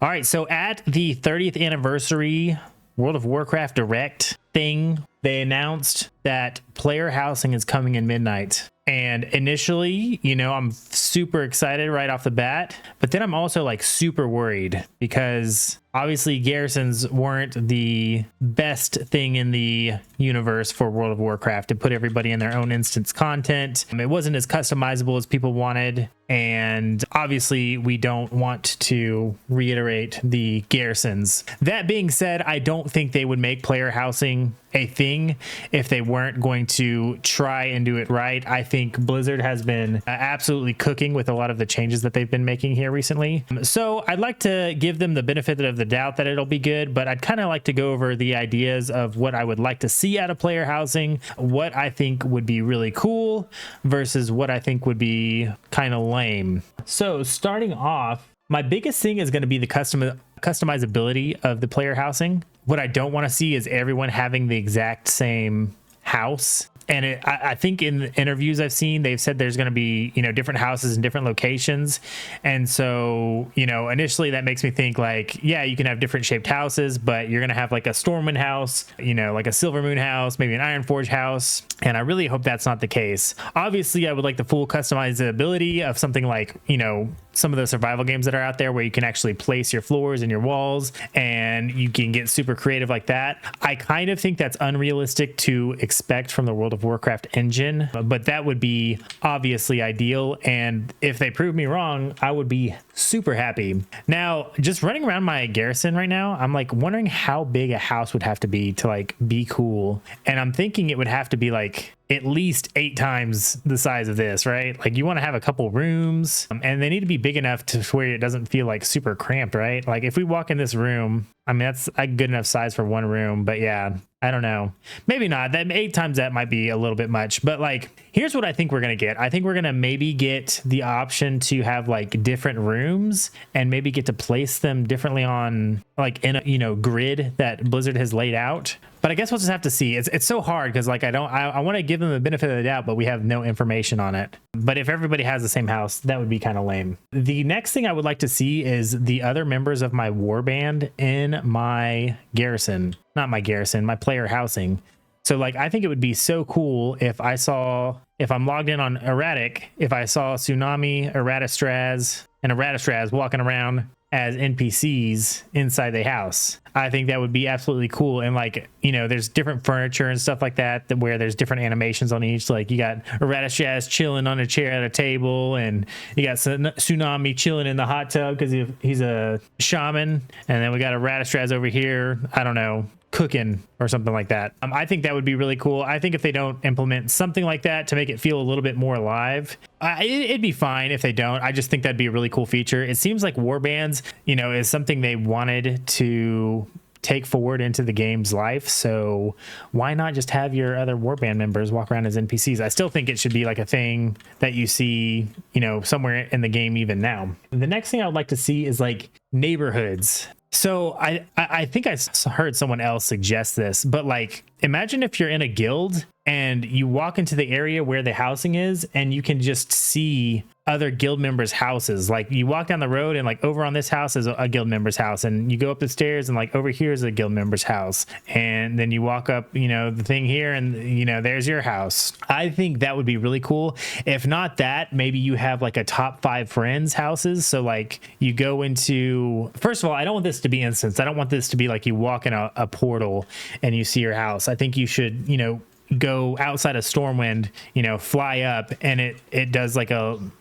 All right, so at the 30th anniversary World of Warcraft Direct thing, they announced that player housing is coming in midnight. And initially, you know, I'm super excited right off the bat, but then I'm also like super worried because obviously garrisons weren't the best thing in the universe for World of Warcraft to put everybody in their own instance content. It wasn't as customizable as people wanted. And obviously we don't want to reiterate the garrisons. That being said, I don't think they would make player housing a thing if they weren't going to try and do it right. I think Blizzard has been absolutely cooking with a lot of the changes that they've been making here recently. So I'd like to give them the benefit of the doubt that it'll be good, but I'd kind of like to go over the ideas of what I would like to see out of player housing, what I think would be really cool versus what I think would be kind of lame. So starting off, my biggest thing is going to be the customizability of the player housing. What I don't want to see is everyone having the exact same house. And I think in the interviews I've seen, they've said there's going to be, you know, different houses in different locations. And so, you know, initially that makes me think like, yeah, you can have different shaped houses, but you're going to have like a Stormwind house, you know, like a Silvermoon house, maybe an Ironforge house. And I really hope that's not the case. Obviously, I would like the full customizability of something like, you know, some of the survival games that are out there where you can actually place your floors and your walls and you can get super creative like that. I kind of think that's unrealistic to expect from the World of Warcraft engine, but that would be obviously ideal. And if they prove me wrong, I would be super happy. Now, just running around my garrison right now, I'm like wondering how big a house would have to be to like be cool. And I'm thinking it would have to be like at least 8 times the size of this, right? Like you want to have a couple rooms and they need to be big enough to where it doesn't feel like super cramped, right? Like if we walk in this room, I mean, that's a good enough size for one room, but yeah, I don't know. Maybe not. That 8 times that might be a little bit much, but like, here's what I think we're going to get. I think we're going to maybe get the option to have like different rooms and maybe get to place them differently on like in a, you know, grid that Blizzard has laid out. But I guess we'll just have to see. It's so hard because like I want to give them the benefit of the doubt, but we have no information on it. But if everybody has the same house, that would be kind of lame. The next thing I would like to see is the other members of my warband in my garrison. Not my garrison, my player housing. So like I think it would be so cool if I'm logged in on Erratic, if I saw Tsunami, Eratastraz, and Eratastraz walking around as NPCs inside the house. I think that would be absolutely cool. And like, you know, there's different furniture and stuff like that where there's different animations on each. Like you got Eratastraz chilling on a chair at a table, and you got Tsunami chilling in the hot tub because he's a shaman. And then we got Eratastraz over here, I don't know, cooking or something like that. I think that would be really cool. I think if they don't implement something like that to make it feel a little bit more alive, it'd be fine if they don't. I just think that'd be a really cool feature. It seems like warbands, you know, is something they wanted to take forward into the game's life. So why not just have your other warband members walk around as NPCs? I still think it should be like a thing that you see, you know, somewhere in the game even now. The next thing I would like to see is like neighborhoods. So I think I heard someone else suggest this, but like imagine if you're in a guild and you walk into the area where the housing is and you can just see other guild members' houses. Like you walk down the road and like over on this house is a guild member's house, and you go up the stairs and like over here is a guild member's house, and then you walk up, you know, the thing here and, you know, there's your house. I think that would be really cool. If not that, maybe you have like a top 5 friends' houses. So like you go into, first of all, I don't want this to be instanced. I don't want this to be like you walk in a portal and you see your house. I think you should, you know, go outside of Stormwind, you know, fly up, and it does like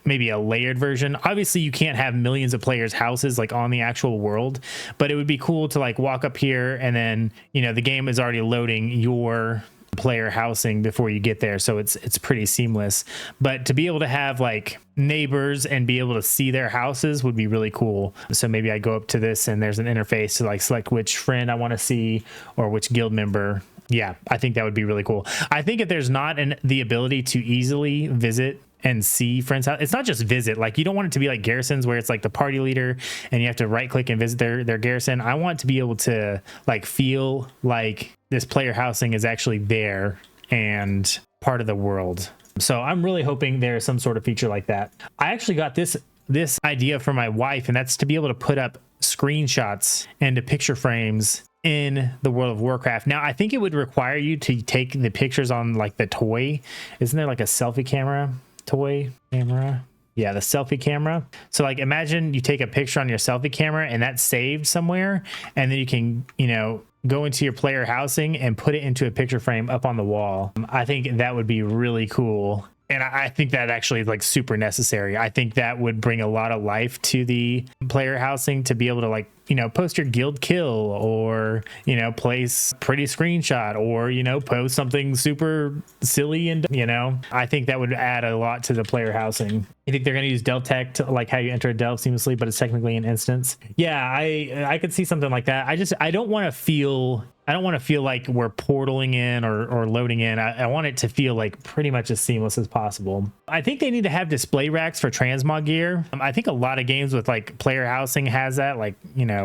maybe a layered version. Obviously you can't have millions of players' houses like on the actual world, but it would be cool to like walk up here and then, you know, the game is already loading your player housing before you get there, so it's pretty seamless. But to be able to have like neighbors and be able to see their houses would be really cool. So maybe I go up to this and there's an interface to like select which friend I want to see or which guild member. Yeah, I think that would be really cool. I think if there's not the ability to easily visit and see friends' house, it's not just visit. Like you don't want it to be like garrisons where it's like the party leader and you have to right click and visit their garrison. I want to be able to like feel like this player housing is actually there and part of the world. So I'm really hoping there's some sort of feature like that. I actually got this idea for my wife, and that's to be able to put up screenshots into picture frames in the World of Warcraft. Now, I think it would require you to take the pictures on like the toy. Isn't there like a selfie camera toy camera? Yeah, the selfie camera. So like imagine you take a picture on your selfie camera and that's saved somewhere, and then you can, you know, go into your player housing and put it into a picture frame up on the wall. I think that would be really cool. And I think that actually is like super necessary. I think that would bring a lot of life to the player housing to be able to like, you know, post your guild kill, or, you know, place pretty screenshot, or, you know, post something super silly. And, you know, I think that would add a lot to the player housing. I think they're going to use delve tech to like how you enter a delve seamlessly, but it's technically an instance. Yeah, I could see something like that. I don't want to feel like we're portaling in or loading in. I want it to feel like pretty much as seamless as possible. I think they need to have display racks for transmog gear. I think a lot of games with like player housing has that, like, you know,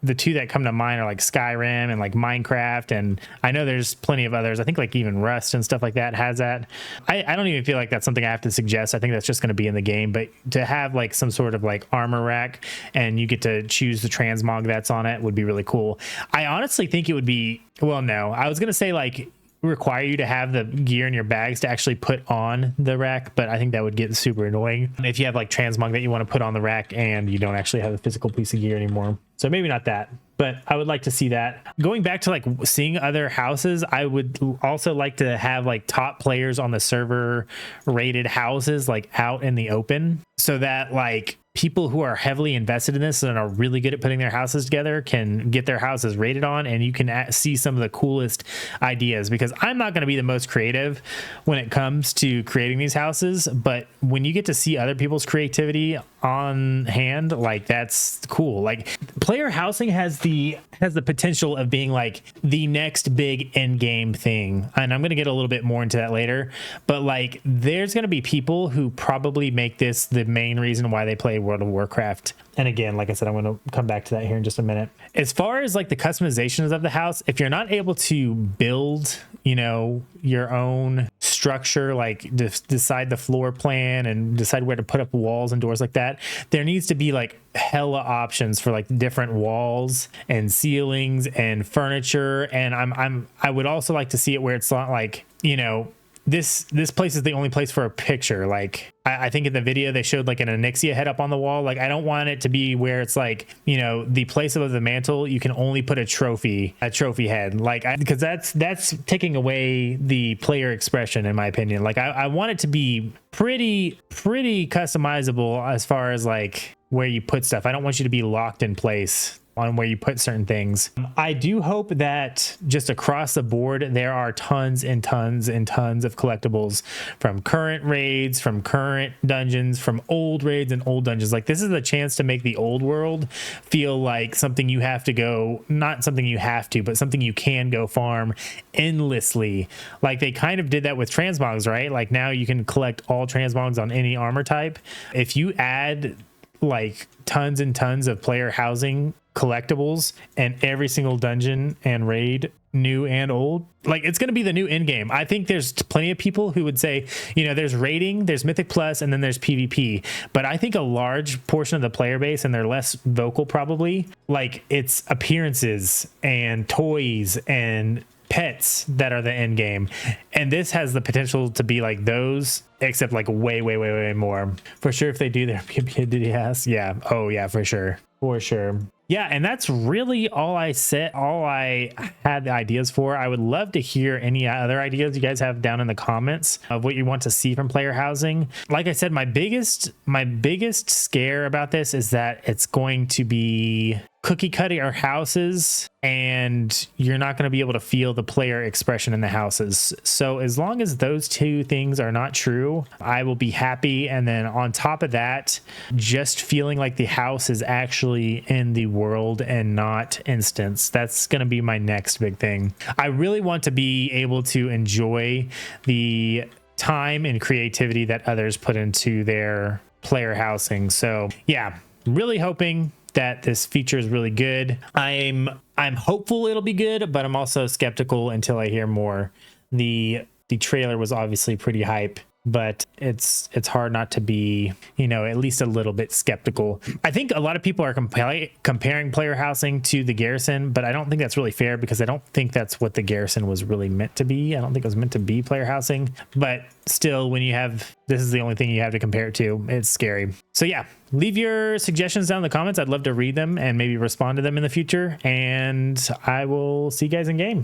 the two that come to mind are like Skyrim and like Minecraft, and I know there's plenty of others. I think like even Rust and stuff like that has that. I don't even feel like that's something I have to suggest. I think that's just going to be in the game, but to have like some sort of like armor rack and you get to choose the transmog that's on it would be really cool. I honestly think it would be, well, no, I was going to say like require you to have the gear in your bags to actually put on the rack, but I think that would get super annoying if you have like transmog that you want to put on the rack and you don't actually have a physical piece of gear anymore. So maybe not that, but I would like to see that. Going back to like seeing other houses, I would also like to have like top players on the server rated houses like out in the open, so that like people who are heavily invested in this and are really good at putting their houses together can get their houses rated on, and you can see some of the coolest ideas. Because I'm not going to be the most creative when it comes to creating these houses, but when you get to see other people's creativity on hand, like that's cool. Like player housing has the potential of being like the next big end game thing, and I'm going to get a little bit more into that later, but like there's going to be people who probably make this the main reason why they play World of Warcraft. And again, like I said, I'm going to come back to that here in just a minute. As far as like the customizations of the house, if you're not able to build, you know, your own structure, like decide the floor plan and decide where to put up walls and doors like that, there needs to be like hella options for like different walls and ceilings and furniture. And I would also like to see it where it's not like, you know, this place is the only place for a picture. Like I think in the video they showed like an Onyxia head up on the wall. Like I don't want it to be where it's like, you know, the place above the mantle you can only put a trophy head, like because that's taking away the player expression in my opinion. Like I want it to be pretty customizable as far as like where you put stuff. I don't want you to be locked in place on where you put certain things. I do hope that just across the board, there are tons and tons and tons of collectibles from current raids, from current dungeons, from old raids and old dungeons. Like this is a chance to make the old world feel like something you have to go, not something you have to, but something you can go farm endlessly. Like they kind of did that with transmogs, right? Like now you can collect all transmogs on any armor type. If you add like tons and tons of player housing collectibles and every single dungeon and raid, new and old, like it's going to be the new end game. I think there's plenty of people who would say, you know, there's raiding, there's mythic plus, and then there's PvP, but I think a large portion of the player base, and they're less vocal probably, like it's appearances and toys and pets that are the end game. And this has the potential to be like those, except like way more for sure. If they do their PvP, yeah, oh yeah, for sure. Yeah, and that's really all I had the ideas for. I would love to hear any other ideas you guys have down in the comments of what you want to see from player housing. Like I said, my biggest scare about this is that it's going to be cookie cutting our houses, and you're not going to be able to feel the player expression in the houses. So as long as those two things are not true, I will be happy. And then on top of that, just feeling like the house is actually in the world and not instance. That's going to be my next big thing. I really want to be able to enjoy the time and creativity that others put into their player housing. So yeah, really hoping that this feature is really good. I'm hopeful it'll be good, but I'm also skeptical until I hear more. The trailer was obviously pretty hype. but it's hard not to be, you know, at least a little bit skeptical. I think a lot of people are comparing player housing to the garrison, but I don't think that's really fair, because I don't think that's what the garrison was really meant to be. I don't think it was meant to be player housing, but still, when you have, this is the only thing you have to compare it to, it's scary. So yeah, leave your suggestions down in the comments. I'd love to read them and maybe respond to them in the future, and I will see you guys in game.